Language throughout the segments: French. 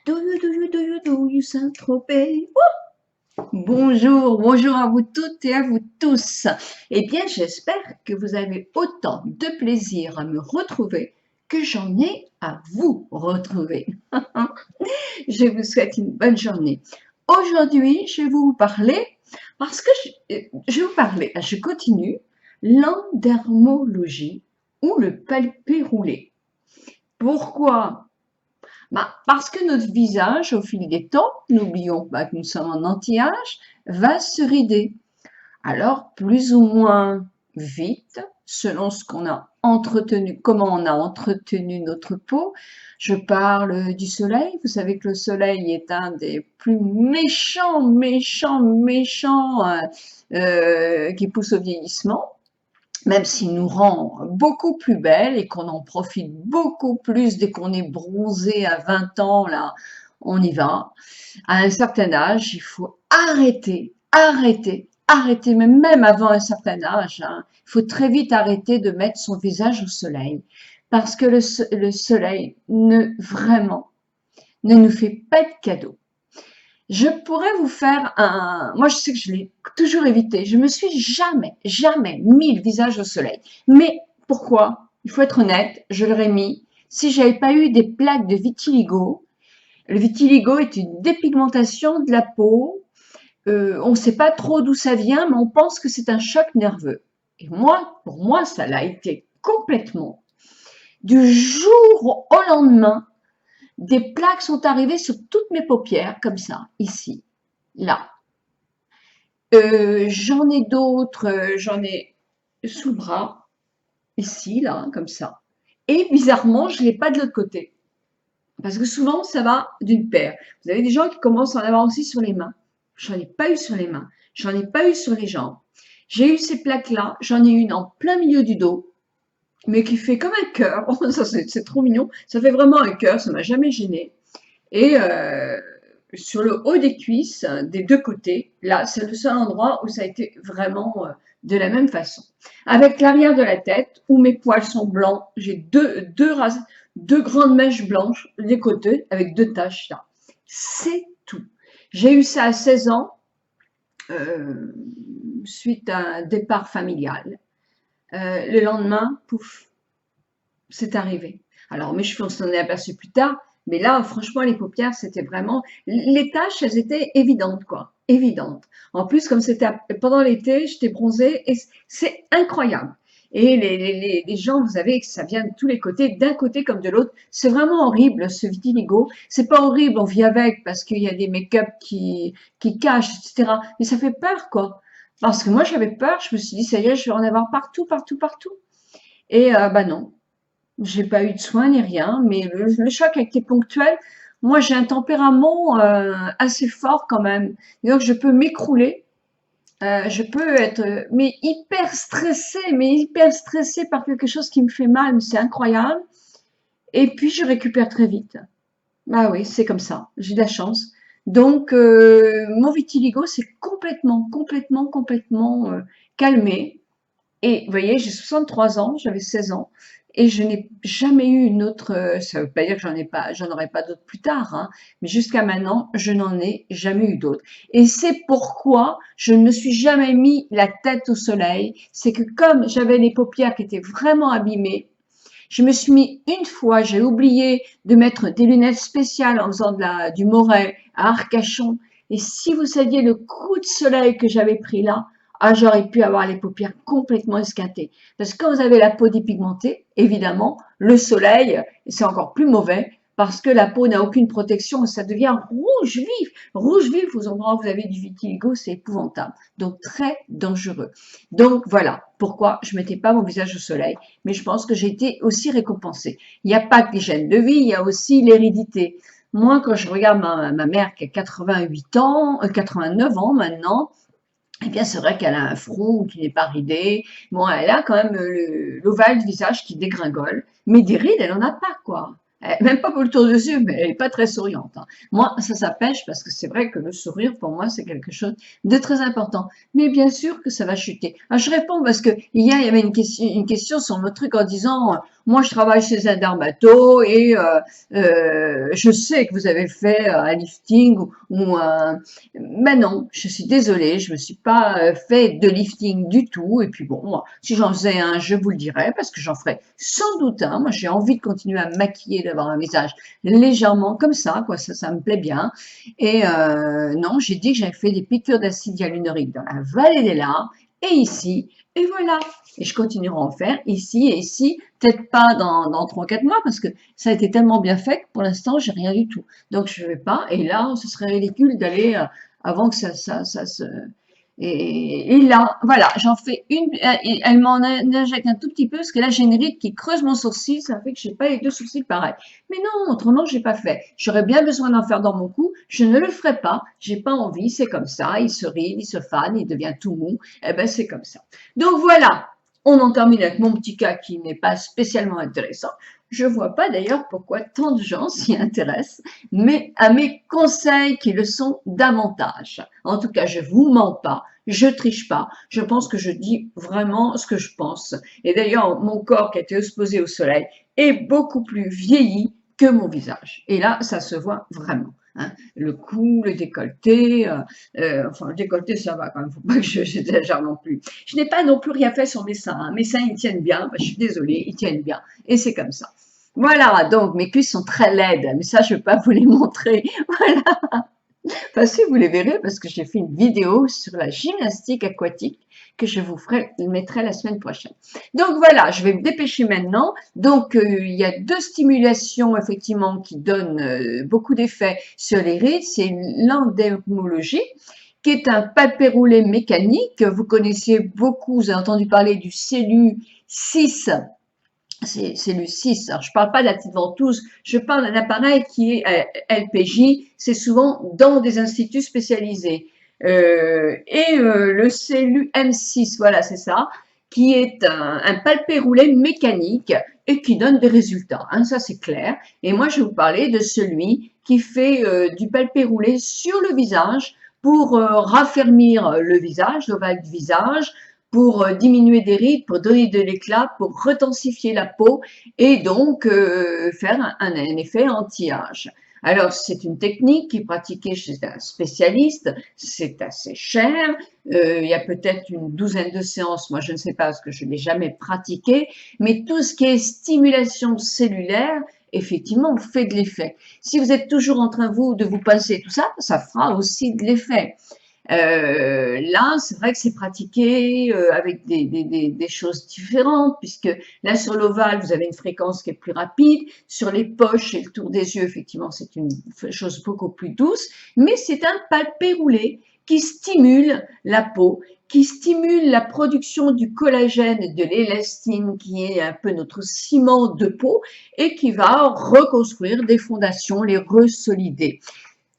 Do you Saint-Tropez? Bonjour, bonjour à vous toutes et à vous tous. Eh bien, j'espère que vous avez autant de plaisir à me retrouver que j'en ai à vous retrouver. Je vous souhaite une bonne journée. Aujourd'hui, je vais vous parler, parce que je vais vous parler, je continue, l'endermologie ou le palpé roulé. Pourquoi? Parce que notre visage, au fil des temps, n'oublions pas que nous sommes en anti-âge, va se rider. Alors, plus ou moins vite, selon ce qu'on a entretenu, comment on a entretenu notre peau. Je parle du soleil. Vous savez que le soleil est un des plus méchants qui pousse au vieillissement, même s'il nous rend beaucoup plus belles et qu'on en profite beaucoup plus dès qu'on est bronzé à 20 ans, là, on y va. À un certain âge, il faut arrêter, mais même avant un certain âge, hein, il faut très vite arrêter de mettre son visage au soleil, parce que le soleil vraiment ne nous fait pas de cadeau. Je pourrais vous faire moi je sais que je l'ai toujours évité, je me suis jamais mis le visage au soleil. Mais pourquoi? Il faut être honnête, je l'aurais mis si j'avais pas eu des plaques de vitiligo. Le vitiligo est une dépigmentation de la peau. On ne sait pas trop d'où ça vient, mais on pense que c'est un choc nerveux. Et moi, pour moi, ça l'a été complètement. Du jour au lendemain, des plaques sont arrivées sur toutes mes paupières, comme ça, ici, là. J'en ai d'autres, j'en ai sous le bras, ici, là, comme ça. Et bizarrement, je ne l'ai pas de l'autre côté. Parce que souvent, ça va d'une paire. Vous avez des gens qui commencent à en avoir aussi sur les mains. J'en ai pas eu sur les mains. J'en ai pas eu sur les jambes. J'ai eu ces plaques-là. J'en ai une en plein milieu du dos, mais qui fait comme un cœur. Ça, c'est trop mignon. Ça fait vraiment un cœur. Ça m'a jamais gêné. Et sur le haut des cuisses, des deux côtés, là, c'est le seul endroit où ça a été vraiment de la même façon. Avec l'arrière de la tête, où mes poils sont blancs, j'ai deux grandes mèches blanches des côtés, avec deux taches là. C'est tout. J'ai eu ça à 16 ans, suite à un départ familial. Le lendemain, pouf, c'est arrivé. Alors mes cheveux, on s'en est aperçu plus tard, mais là, franchement, les paupières, c'était vraiment… Les taches, elles étaient évidentes, quoi. Évidentes. En plus, comme c'était pendant l'été, j'étais bronzée et c'est incroyable. Et les gens, vous savez que ça vient de tous les côtés, d'un côté comme de l'autre. C'est vraiment horrible, ce vitiligo. C'est pas horrible, on vit avec parce qu'il y a des make-up qui cachent, etc. Mais ça fait peur, quoi. Parce que moi, j'avais peur. Je me suis dit, ça y est, je vais en avoir partout. Et non. J'ai pas eu de soins ni rien, mais le choc a été ponctuel. Moi, j'ai un tempérament assez fort quand même. Donc, je peux m'écrouler. Je peux être mais hyper stressée par quelque chose qui me fait mal, c'est incroyable. Et puis, je récupère très vite. Ah oui, c'est comme ça. J'ai de la chance. Donc, mon vitiligo s'est complètement calmé. Et vous voyez, j'ai 63 ans, j'avais 16 ans, et je n'ai jamais eu une autre, ça ne veut pas dire que j'en aurai pas d'autres plus tard, hein, mais jusqu'à maintenant, je n'en ai jamais eu d'autres. Et c'est pourquoi je ne me suis jamais mis la tête au soleil, c'est que comme j'avais les paupières qui étaient vraiment abîmées, je me suis mis une fois, j'ai oublié de mettre des lunettes spéciales en faisant du Moret à Arcachon, et si vous saviez le coup de soleil que j'avais pris là, ah, j'aurais pu avoir les paupières complètement esquintées. Parce que quand vous avez la peau dépigmentée, évidemment, le soleil, c'est encore plus mauvais parce que la peau n'a aucune protection et ça devient rouge vif. Rouge vif aux endroits où vous avez du vitiligo, c'est épouvantable. Donc, très dangereux. Donc, voilà pourquoi je ne mettais pas mon visage au soleil. Mais je pense que j'ai été aussi récompensée. Il n'y a pas que les gènes de vie, il y a aussi l'hérédité. Moi, quand je regarde ma mère qui a 88 ans, 89 ans maintenant, eh bien, c'est vrai qu'elle a un front qui n'est pas ridé. Bon, elle a quand même l'ovale du visage qui dégringole. Mais des rides, elle en a pas, quoi. Même pas pour le tour de yeux, mais elle n'est pas très souriante, hein. Moi, ça pêche parce que c'est vrai que le sourire, pour moi, c'est quelque chose de très important. Mais bien sûr que ça va chuter. Alors, je réponds parce que hier, il y avait une question sur notre truc en disant, moi je travaille chez un dermato et je sais que vous avez fait un lifting ou un... Mais non, je suis désolée, je me suis pas fait de lifting du tout. Et puis bon, moi, si j'en faisais un, je vous le dirais parce que j'en ferais sans doute un. Moi, j'ai envie de continuer à me maquiller, d'avoir un visage légèrement comme ça, quoi. Ça me plaît bien. Et non, j'ai dit que j'avais fait des piqûres d'acide hyaluronique dans la vallée des larmes et ici. Et voilà. Et je continuerai à en faire ici et ici. Peut-être pas dans 3-4 mois parce que ça a été tellement bien fait que pour l'instant, j'ai rien du tout. Donc, je ne vais pas. Et là, ce serait ridicule d'aller avant que ça se... Et là, voilà, j'en fais une, elle m'en injecte un tout petit peu, parce que là, j'ai une ride qui creuse mon sourcil, ça fait que j'ai pas les deux sourcils pareils. Mais non, autrement, j'ai pas fait. J'aurais bien besoin d'en faire dans mon cou, je ne le ferai pas, j'ai pas envie, c'est comme ça, il se ride, il se fane, il devient tout mou, eh ben, c'est comme ça. Donc voilà, on en termine avec mon petit cas qui n'est pas spécialement intéressant. Je vois pas d'ailleurs pourquoi tant de gens s'y intéressent, mais à mes conseils qui le sont davantage. En tout cas, je vous mens pas, je triche pas, je pense que je dis vraiment ce que je pense. Et d'ailleurs, mon corps qui a été exposé au soleil est beaucoup plus vieilli que mon visage. Et là, ça se voit vraiment. Hein. Le cou, le décolleté, enfin le décolleté ça va quand même, faut pas que j'exagère non plus. Je n'ai pas non plus rien fait sur mes seins. Hein. Mes seins ils tiennent bien, je suis désolée, ils tiennent bien. Et c'est comme ça. Voilà, donc mes cuisses sont très laides, mais ça je ne vais pas vous les montrer. Voilà. Enfin, si vous les verrez, parce que j'ai fait une vidéo sur la gymnastique aquatique que je vous mettrai la semaine prochaine. Donc voilà, je vais me dépêcher maintenant. Donc il y a deux stimulations effectivement qui donnent beaucoup d'effets sur les rides. C'est l'endermologie, qui est un palpé-roulé mécanique. Vous connaissiez beaucoup, vous avez entendu parler du CELU 6. C'est le 6. Alors, je ne parle pas de la petite ventouse, je parle d'un appareil qui est LPJ, c'est souvent dans des instituts spécialisés. Le CELU M6, voilà, c'est ça, qui est un palpé roulé mécanique et qui donne des résultats, hein, ça c'est clair. Et moi, je vais vous parler de celui qui fait du palpé roulé sur le visage pour raffermir le visage, l'ovale du visage, pour diminuer des rides, pour donner de l'éclat, pour retensifier la peau et donc faire un effet anti-âge. Alors, c'est une technique qui est pratiquée chez un spécialiste, c'est assez cher, il y a peut-être une douzaine de séances, moi je ne sais pas parce que je ne l'ai jamais pratiqué, mais tout ce qui est stimulation cellulaire, effectivement, fait de l'effet. Si vous êtes toujours en train, vous, de vous pincer tout ça, ça fera aussi de l'effet. Là, c'est vrai que c'est pratiqué avec des choses différentes, puisque là, sur l'ovale, vous avez une fréquence qui est plus rapide. Sur les poches et le tour des yeux, effectivement, c'est une chose beaucoup plus douce, mais c'est un palpé roulé qui stimule la peau, qui stimule la production du collagène et de l'élastine, qui est un peu notre ciment de peau, et qui va reconstruire des fondations, les resolider.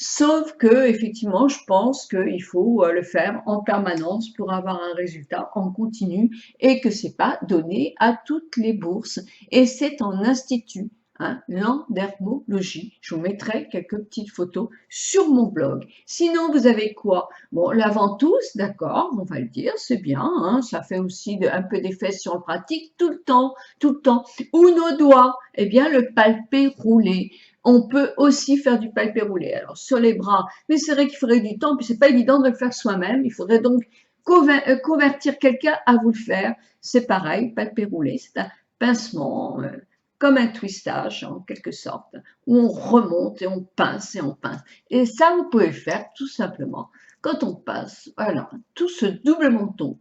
Sauf que, effectivement, je pense qu'il faut le faire en permanence pour avoir un résultat en continu et que c'est pas donné à toutes les bourses. Et c'est en institut, hein, l'endermologie. Je vous mettrai quelques petites photos sur mon blog. Sinon, vous avez quoi? Bon, la ventouse, d'accord, on va le dire, c'est bien, hein, ça fait aussi un peu d'effet sur le pratique tout le temps, tout le temps. Ou nos doigts, eh bien, le palpé roulé. On peut aussi faire du palpé roulé. Alors, sur les bras, mais c'est vrai qu'il faudrait du temps, puis c'est pas évident de le faire soi-même. Il faudrait donc convertir quelqu'un à vous le faire. C'est pareil, palpé roulé, c'est un pincement, comme un twistage en quelque sorte, où on remonte et on pince et on pince. Et ça, vous pouvez le faire tout simplement quand on passe, voilà, tout ce double menton.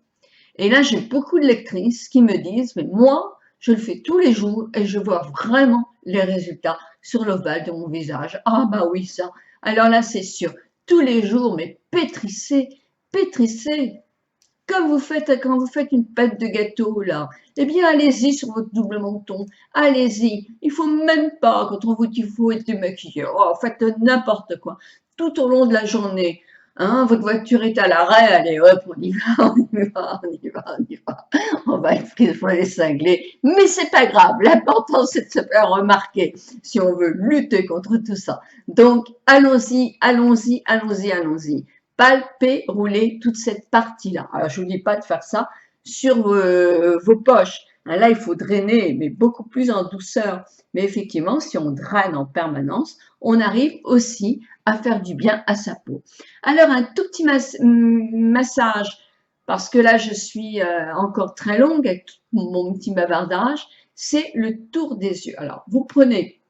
Et là, j'ai beaucoup de lectrices qui me disent, mais moi, je le fais tous les jours et je vois vraiment les résultats sur l'ovale de mon visage. Ah bah oui, ça. Alors là, c'est sûr. Tous les jours, mais pétrissez, pétrissez. Comme vous faites quand vous faites une pâte de gâteau, là. Eh bien, allez-y sur votre double menton. Allez-y. Il faut même pas, quand on vous dit qu'il faut être démaquillé. Oh, faites n'importe quoi. Tout au long de la journée. Hein, votre voiture est à l'arrêt, allez hop, on y va, on y va, on y va, on y va. On va être pris pour les cinglés. Mais c'est pas grave. L'important, c'est de se faire remarquer si on veut lutter contre tout ça. Donc, allons-y, allons-y, allons-y, allons-y. Palper, rouler toute cette partie-là. Alors, je vous dis pas de faire ça sur vos poches. Hein, là, il faut drainer, mais beaucoup plus en douceur. Mais effectivement, si on draine en permanence, on arrive aussi à faire du bien à sa peau. Alors, un tout petit massage, parce que là, je suis encore très longue avec tout mon petit bavardage, c'est le tour des yeux. Alors, vous prenez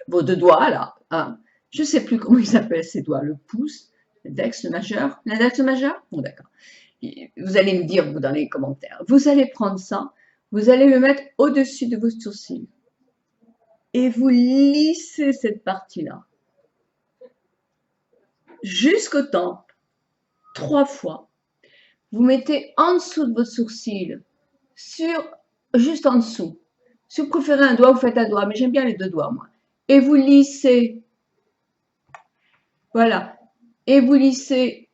vos deux doigts, là, hein, je ne sais plus comment ils s'appellent ces doigts, le pouce, l'index, le majeur, l'index, le majeur, bon d'accord. Vous allez me dire, vous, dans les commentaires, vous allez prendre ça, vous allez le mettre au-dessus de vos sourcils et vous lissez cette partie-là jusqu'aux tempes, 3 fois. Vous mettez en dessous de votre sourcil, juste en dessous. Si vous préférez un doigt, vous faites un doigt, mais j'aime bien les 2 doigts, moi. Et vous lissez, voilà, et vous lissez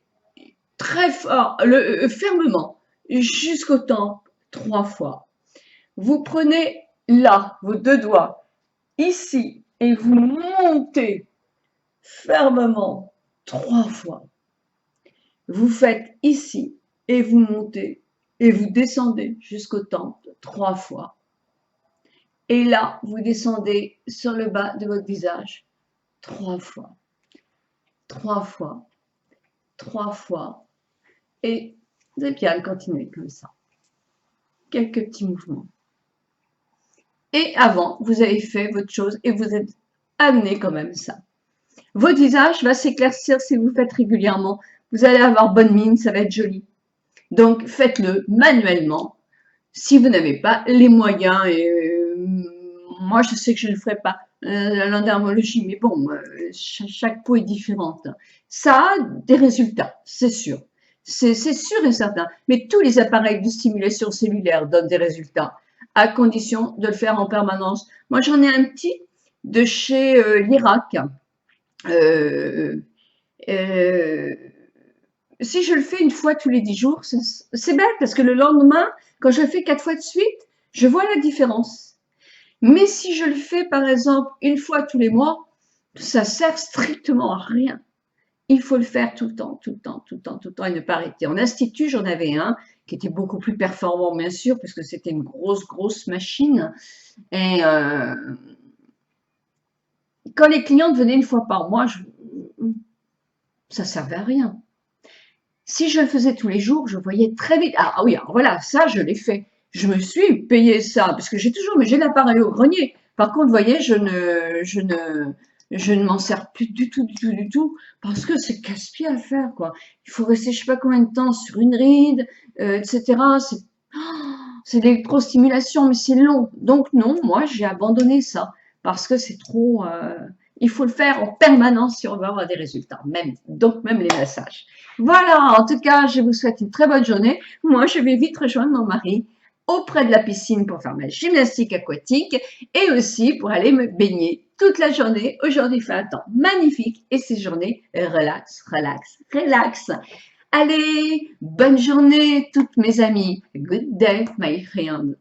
très fort, fermement, jusqu'aux tempes, 3 fois. Vous prenez là, vos 2 doigts, ici, et vous montez fermement 3 fois. Vous faites ici, et vous montez, et vous descendez jusqu'aux tempes 3 fois. Et là, vous descendez sur le bas de votre visage 3 fois. 3 fois. 3 fois. Et vous allez bien continuer comme ça. Quelques petits mouvements. Et avant, vous avez fait votre chose et vous êtes amené quand même ça. Votre visage va s'éclaircir si vous le faites régulièrement. Vous allez avoir bonne mine, ça va être joli. Donc, faites-le manuellement. Si vous n'avez pas les moyens, et moi, je sais que je ne le ferai pas l'endermologie, mais bon, chaque peau est différente. Ça a des résultats, c'est sûr. C'est sûr et certain. Mais tous les appareils de stimulation cellulaire donnent des résultats, à condition de le faire en permanence. Moi, j'en ai un petit de chez l'Irak. Si je le fais une fois tous les 10 jours, c'est bête parce que le lendemain, quand je le fais 4 fois de suite, je vois la différence. Mais si je le fais, par exemple, une fois tous les mois, ça sert strictement à rien. Il faut le faire tout le temps, tout le temps, tout le temps, tout le temps et ne pas arrêter. En institut, j'en avais un qui était beaucoup plus performant, bien sûr, parce que c'était une grosse machine. Et quand les clientes venaient une fois par mois, ça servait à rien. Si je le faisais tous les jours, je voyais très vite. Ah oui, alors voilà, ça, je l'ai fait. Je me suis payé ça, parce que j'ai l'appareil au grenier. Par contre, vous voyez, je ne m'en sers plus du tout, parce que c'est casse-pied à faire, quoi. Il faut rester, je sais pas combien de temps sur une ride, etc. C'est de l'électrostimulation, mais c'est long. Donc non, moi, j'ai abandonné ça, parce que c'est trop... il faut le faire en permanence si on veut avoir des résultats, donc même les massages. Voilà, en tout cas, je vous souhaite une très bonne journée. Moi, je vais vite rejoindre mon mari auprès de la piscine pour faire ma gymnastique aquatique et aussi pour aller me baigner toute la journée. Aujourd'hui, il fait un temps magnifique et ces journées, relax, relax, relax. Allez, bonne journée toutes mes amies. Good day, my friend.